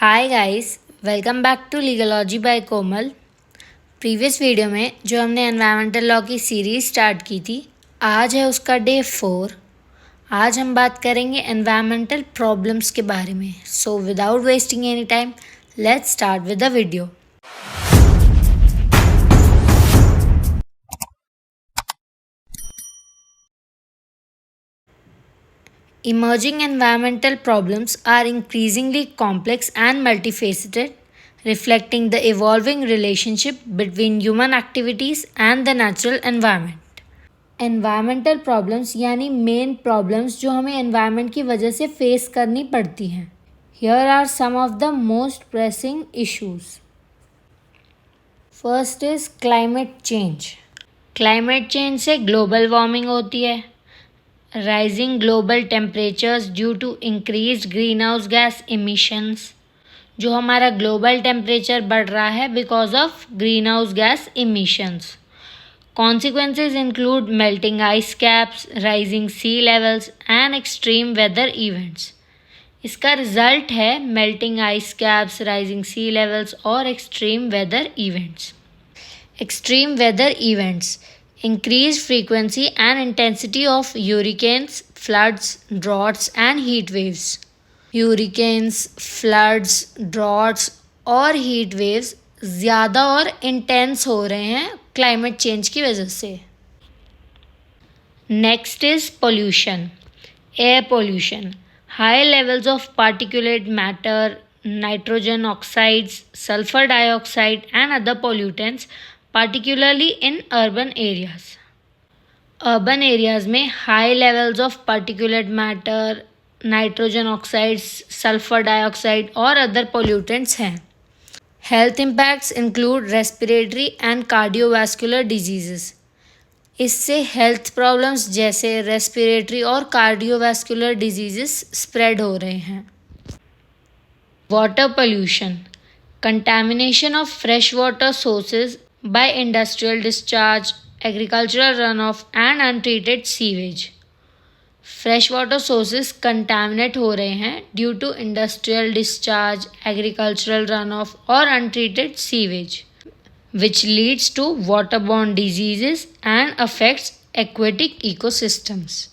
Hi guys, welcome back to Legalogy by Komal. Previous video में जो हमने एनवायरमेंटल लॉ की सीरीज़ स्टार्ट की थी, आज है उसका डे 4। आज हम बात करेंगे एनवायरमेंटल प्रॉब्लम्स के बारे में। So without wasting any time, let's start with the video. Emerging environmental problems are increasingly complex and multifaceted, reflecting the evolving relationship between human activities and the natural environment. Environmental problems यानी main problems जो हमें environment की वजह से face करनी पड़ती हैं। Here are some of the most pressing issues. First is climate change. Climate change से ग्लोबल वार्मिंग होती है। Rising global temperatures due to increased green house gas emissions. जो हमारा ग्लोबल टेम्परेचर बढ़ रहा है because of green house gas emissions. Consequences include melting ice caps, rising sea levels and extreme weather events. इसका result है melting ice caps, rising sea levels और extreme weather events. Extreme weather events: increased frequency and intensity of hurricanes, floods, droughts and heat waves. Hurricanes, floods, droughts और heat waves ज़्यादा और intense हो रहे हैं climate change की वजह से। Next is pollution. Air pollution, high levels of particulate matter, nitrogen oxides, sulphur dioxide and other pollutants, particularly in urban areas. Urban areas में high levels of particulate matter, nitrogen oxides, sulphur dioxide और other pollutants हैं। Health impacts include respiratory and cardiovascular diseases. इससे health problems जैसे respiratory और cardiovascular diseases spread हो रहे हैं। Water pollution, contamination of fresh water sources by industrial discharge, agricultural run off and untreated sewage. Fresh water sources contaminate हो रहे हैं due to industrial discharge, agricultural run off और untreated sewage, which leads to waterborne diseases and affects aquatic ecosystems.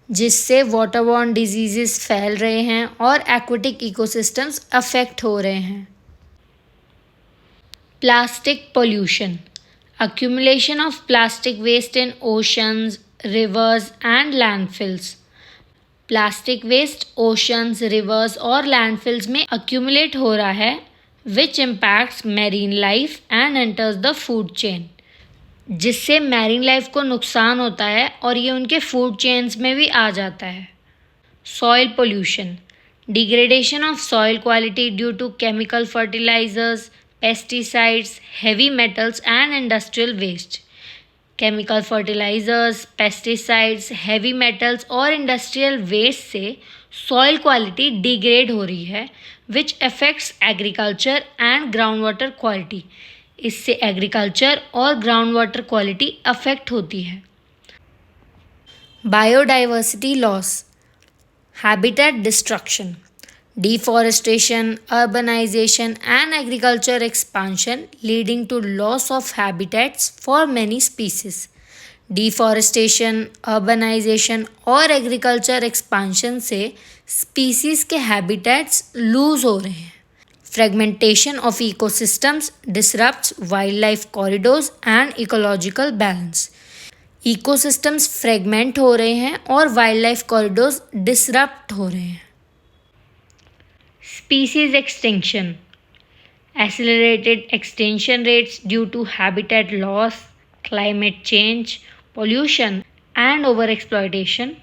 जिससे waterborne diseases फैल रहे हैं और aquatic ecosystems affect हो रहे हैं। Plastic pollution, accumulation of plastic waste in oceans, rivers and landfills. Plastic waste oceans, rivers और landfills में accumulate हो रहा है, which impacts marine life and enters the food chain. जिससे मैरीन लाइफ को नुकसान होता है और ये उनके फूड चेन्स में भी आ जाता है। Soil pollution, degradation of soil quality due to chemical fertilisers, pesticides, heavy metals and industrial waste. Chemical fertilisers, pesticides, heavy metals और इंडस्ट्रियल वेस्ट से सॉइल क्वालिटी डिग्रेड हो रही है, which affects agriculture and ground water quality. इससे agriculture और ground water quality affect होती है। Biodiversity loss, habitat destruction, deforestation, urbanization and agriculture expansion leading to loss of habitats for many species. Deforestation, urbanization और agriculture expansion से species के habitats lose हो रहे हैं। Fragmentation of ecosystems disrupts wildlife corridors and ecological balance. Ecosystems fragment हो रहे हैं और wildlife corridors disrupt हो रहे हैं। Species extinction, accelerated extinction rates due to habitat loss, climate change, pollution and overexploitation.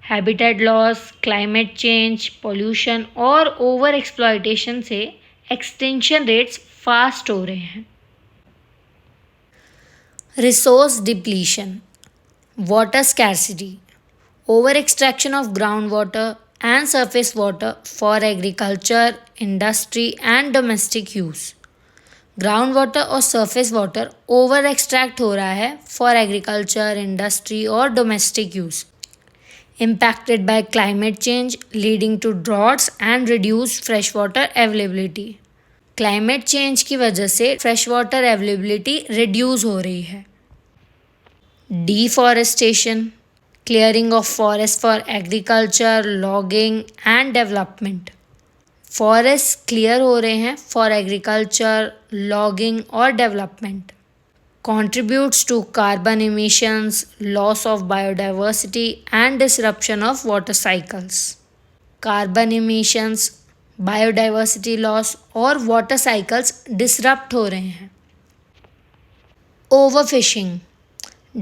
Habitat loss, climate change, pollution और overexploitation से extinction rates fast हो रहे हैं। Resource depletion, water scarcity, over extraction of groundwater and surface water for agriculture, industry and domestic use. Ground water और surface water over extract हो रहा है for agriculture, industry और domestic use. impacted by climate change, leading to droughts and reduced freshwater availability. Climate change की वजह से fresh water availability reduce हो रही है. Deforestation, clearing of forest for agriculture, logging and development. Forest clear हो रहे हैं फॉर एग्रीकल्चर, लॉगिंग और development. contributes to carbon emissions, loss of biodiversity and disruption of water cycles. Carbon emissions, biodiversity loss और water cycles disrupt हो रहे हैं. Overfishing,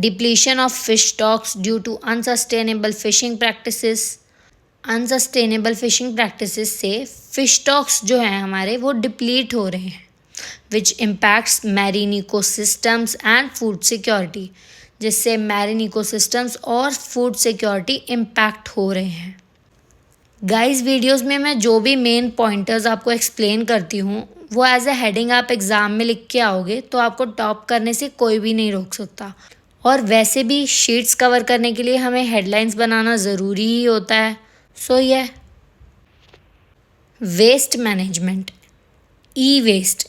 depletion of fish stocks due to unsustainable fishing practices. Unsustainable fishing practices से fish stocks जो हैं हमारे वो deplete हो रहे हैं, which impacts marine ecosystems and food security, जिससे marine ecosystems और food security impact हो रहे हैं. गाइस वीडियोस में मैं जो भी मेन पॉइंटर्स आपको एक्सप्लेन करती हूँ वो एज ए हेडिंग आप एग्ज़ाम में लिख के आओगे तो आपको टॉप करने से कोई भी नहीं रोक सकता. और वैसे भी शीट्स कवर करने के लिए हमें हेडलाइंस बनाना ज़रूरी ही होता है. सो ये waste management. E waste,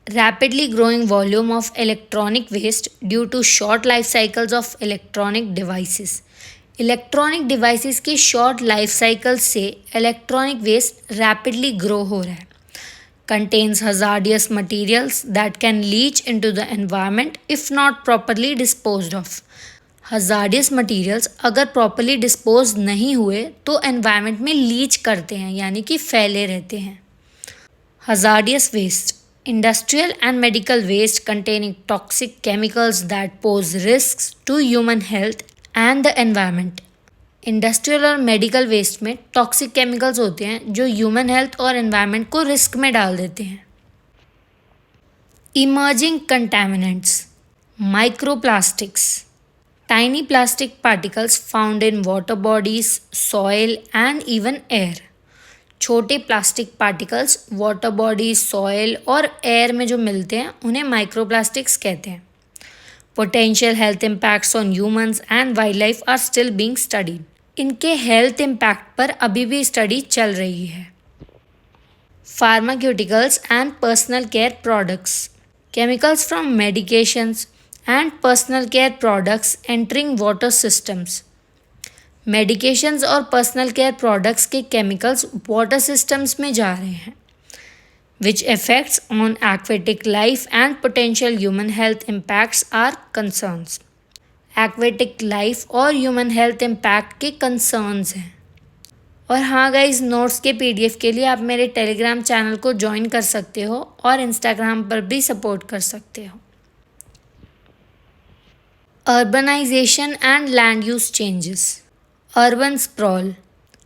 rapidly growing volume of electronic waste due to short life cycles of electronic devices. Electronic devices की शॉर्ट लाइफ साइकिल से इलेक्ट्रॉनिक वेस्ट रैपिडली ग्रो हो रहा है. Contains hazardous materials that can leach into the environment if not properly disposed of. Hazardous materials अगर properly dispose नहीं हुए तो environment में लीच करते हैं यानी कि फैले रहते हैं. Hazardous waste, industrial and medical waste containing toxic chemicals that pose risks to human health and the environment. Industrial और मेडिकल वेस्ट में टॉक्सिक केमिकल्स होते हैं जो ह्यूमन हेल्थ और एनवायरनमेंट को रिस्क में डाल देते हैं. Emerging contaminants. Microplastics, tiny plastic particles found in water bodies, soil and even air. छोटे plastic particles water body, soil और एयर में जो मिलते हैं उन्हें माइक्रोप्लास्टिक्स कहते हैं. Potential health impacts on humans and wildlife are still being studied. इनके हेल्थ इम्पैक्ट पर अभी भी स्टडी चल रही है. Pharmaceuticals and personal care products. Chemicals from medications and personal care products entering water systems. Medications और personal care products के chemicals water systems में जा रहे हैं, which effects on aquatic life and potential human health impacts are concerns. Aquatic life और human health impact के concerns हैं. और हाँ गाइज, नोट्स के PDF के लिए आप मेरे टेलीग्राम चैनल को ज्वाइन कर सकते हो और इंस्टाग्राम पर भी सपोर्ट कर सकते हो. Urbanisation and land use changes. Urban sprawl,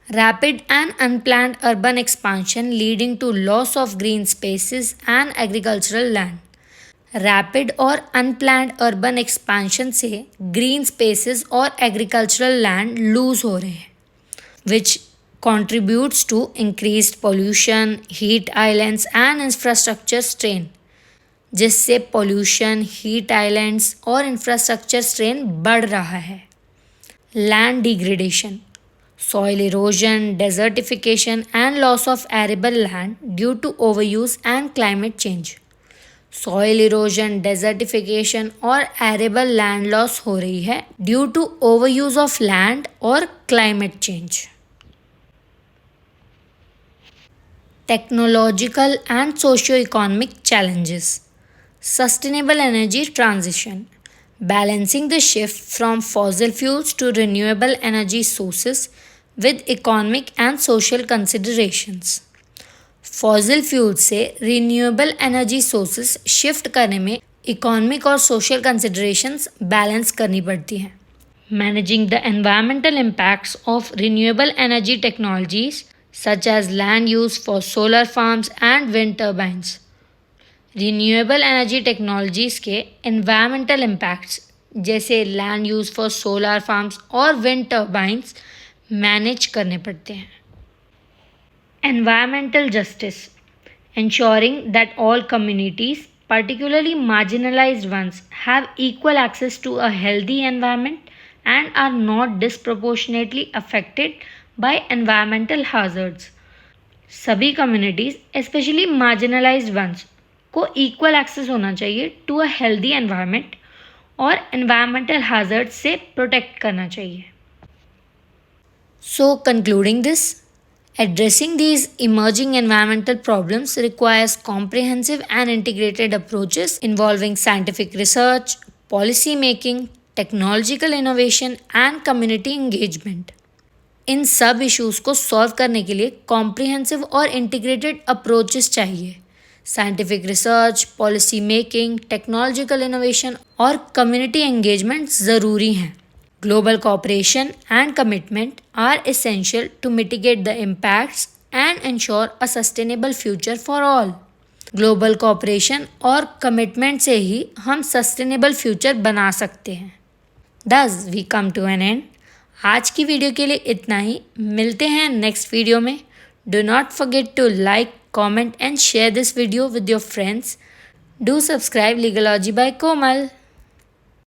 rapid and unplanned urban expansion leading to loss of green spaces and agricultural land. Rapid और unplanned urban expansion से green spaces और agricultural land lose हो रहे हैं, which contributes to increased pollution, heat islands and infrastructure strain. जिससे pollution, heat islands और infrastructure strain बढ़ रहा है. Land degradation, soil erosion, desertification and loss of arable land due to overuse and climate change. Soil erosion, desertification और arable land loss हो रही है due to overuse of land और climate change. Technological and socio-economic challenges. Sustainable energy transition. Balancing the shift from fossil fuels to renewable energy sources with economic and social considerations. Fossil fuel से renewable energy sources shift करने में economic और social considerations balance करनी पड़ती हैं. Managing the environmental impacts of renewable energy technologies such as land use for solar farms and wind turbines. Renewable energy technologies के environmental impacts जैसे land use for solar farms और wind turbines manage करने पड़ते हैं. Environmental justice. ensuring that all communities, particularly marginalized ones, have equal access to a healthy environment and are not disproportionately affected by environmental hazards. सभी communities specially marginalised once को equal access होना चाहिए to a healthy environment और environmental hazard से protect करना चाहिए. So concluding this, addressing these emerging environmental problems requires comprehensive and integrated approaches involving scientific research, policy making, technological innovation and community engagement. इन सब issues को solve करने के लिए comprehensive और इंटीग्रेटेड अप्रोचेस चाहिए. Scientific research, policy making, technological innovation और community engagement ज़रूरी हैं. Global cooperation and commitment are essential to mitigate the impacts and ensure a sustainable future for all. Global cooperation और commitment से ही हम sustainable future बना सकते हैं. Thus we come to an end. आज की वीडियो के लिए इतना ही. मिलते हैं नेक्स्ट वीडियो में. Do not forget to like, comment and share this video with your friends. Do subscribe Legalogy by Komal.